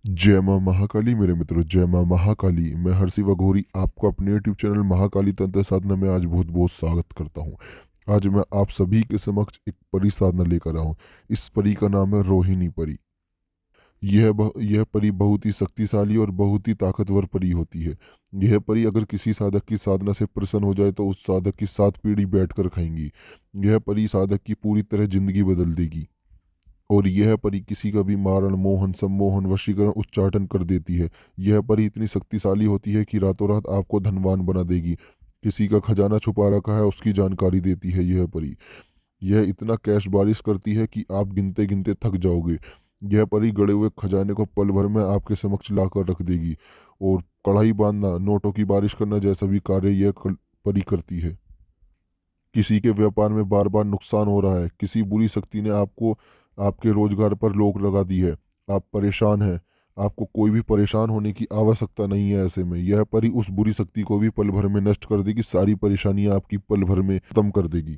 जय माँ महाकाली मेरे मित्रों, जय माँ महाकाली। मैं हर्षि वघोरी आपको अपने यूट्यूब चैनल महाकाली तंत्र साधना में आज बहुत बहुत स्वागत करता हूँ। आज मैं आप सभी के समक्ष एक परी साधना लेकर आया हूँ। इस परी का नाम है रोहिणी परी। यह परी बहुत ही शक्तिशाली और बहुत ही ताकतवर परी होती है। यह परी अगर किसी साधक की साधना से प्रसन्न हो जाए तो उस साधक की 7 पीढ़ी बैठकर खाएंगी। यह परी साधक की पूरी तरह जिंदगी बदल देगी। और यह परी किसी का भी मारण, मोहन, सम्मोहन, वशीकरण, उच्चाटन कर देती है। यह परी इतनी शक्तिशाली होती है कि रातों रात आपको धनवान बना देगी। किसी का खजाना छुपा रखा है उसकी जानकारी देती है यह परी। यह इतना कैश बारिश करती है कि आप गिनते गिनते थक जाओगे। यह परी गड़े हुए खजाने को पल भर में आपके समक्ष लाकर रख देगी। और कढ़ाई बांधना, नोटों की बारिश करना जैसा भी कार्य परी करती है। किसी के व्यापार में बार बार नुकसान हो रहा है, किसी बुरी शक्ति ने आपको आपके रोजगार पर रोक लगा दी है, आप परेशान हैं, आपको कोई भी परेशान होने की आवश्यकता नहीं है। ऐसे में यह परी उस बुरी शक्ति को भी पल भर में नष्ट कर देगी, सारी परेशानियां आपकी पल भर में खत्म कर देगी।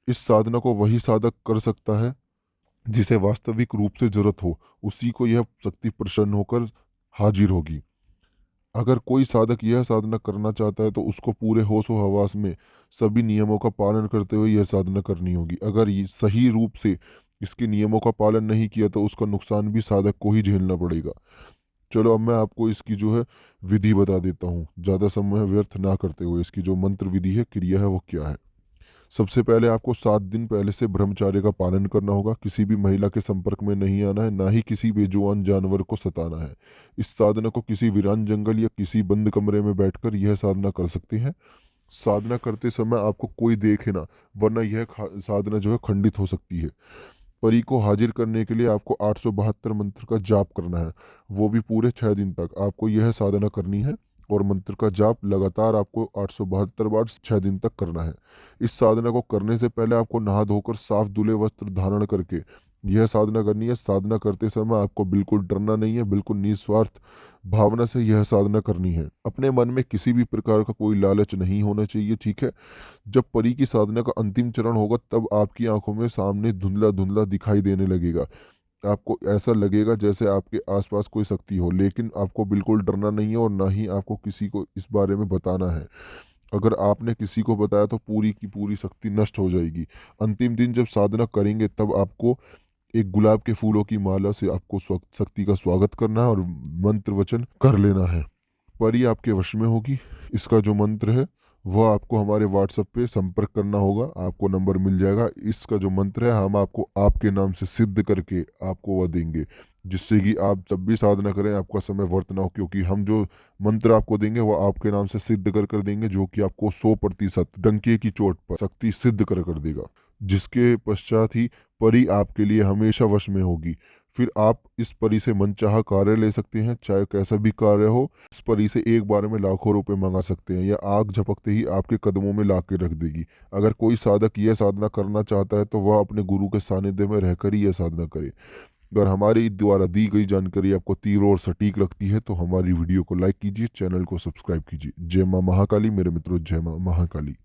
इस साधना को वही साधक कर सकता है जिसे वास्तविक रूप से जरूरत हो, उसी को यह शक्ति प्रसन्न होकर हाजिर होगी। अगर कोई साधक यह साधना करना चाहता है तो उसको पूरे होशो हवास में सभी नियमों का पालन करते हुए यह साधना करनी होगी। अगर ये सही रूप से इसके नियमों का पालन नहीं किया तो उसका नुकसान भी साधक को ही झेलना पड़ेगा। चलो अब मैं आपको इसकी जो है विधि बता देता हूँ, ज़्यादा समय व्यर्थ ना करते हुए। इसकी जो मंत्र विधि है, क्रिया है, वो क्या है। सबसे पहले आपको 7 दिन पहले से ब्रह्मचार्य का पालन करना होगा। किसी भी महिला के संपर्क में नहीं आना है, ना ही किसी बेजुबान जानवर को सताना है। इस साधना को किसी वीरान जंगल या किसी बंद कमरे में बैठकर यह साधना कर सकते हैं। साधना करते समय आपको कोई देखे ना, वरना यह साधना जो है खंडित हो सकती है। परी को हाजिर करने के लिए आपको 872 मंत्र का जाप करना है, वो भी पूरे 6 दिन तक आपको यह साधना करनी है। और मंत्र का जाप लगातार आपको 872 बार 6 दिन तक करना है। इस साधना को करने से पहले आपको नहा धोकर साफ धुले वस्त्र धारण करके यह साधना करनी है। साधना करते समय आपको बिल्कुल डरना नहीं है, बिल्कुल निस्वार्थ भावना से यह साधना करनी है। अपने मन में किसी भी प्रकार का कोई लालच नहीं होना चाहिए, ठीक है। जब परी की साधना का अंतिम चरण होगा तब आपकी आंखों में सामने धुंधला धुंधला दिखाई देने लगेगा। आपको ऐसा लगेगा जैसे आपके आसपास कोई शक्ति हो, लेकिन आपको बिल्कुल डरना नहीं है और ना ही आपको किसी को इस बारे में बताना है। अगर आपने किसी को बताया तो पूरी की पूरी शक्ति नष्ट हो जाएगी। अंतिम दिन जब साधना करेंगे तब आपको एक गुलाब के फूलों की माला से आपको शक्ति का स्वागत करना है और मंत्र वचन कर लेना है। परी आपके वश में होगी। इसका जो मंत्र है वह आपको हमारे व्हाट्सएप पे संपर्क करना होगा, आपको नंबर मिल जाएगा। इसका जो मंत्र है हम आपको आपके नाम से सिद्ध करके आपको वह देंगे, जिससे कि आप जब भी साधना करें आपका समय व्यर्थ ना हो। क्योंकि हम जो मंत्र आपको देंगे वह आपके नाम से सिद्ध कर देंगे, जो कि आपको 100% डंके की चोट पर शक्ति सिद्ध कर देगा। जिसके पश्चात ही परी आपके लिए हमेशा वश में होगी। फिर आप इस परी से मनचाहा कार्य ले सकते हैं, चाहे कैसा भी कार्य हो। इस परी से एक बार में लाखों रुपए मंगा सकते हैं, या आग झपकते ही आपके कदमों में ला के रख देगी। अगर कोई साधक यह साधना करना चाहता है तो वह अपने गुरु के सानिध्य में रहकर ही यह साधना करे। अगर हमारी द्वारा दी गई जानकारी आपको तीव्र और सटीक लगती है तो हमारी वीडियो को लाइक कीजिए, चैनल को सब्सक्राइब कीजिए। जय माँ महाकाली मेरे मित्रों, जय माँ महाकाली।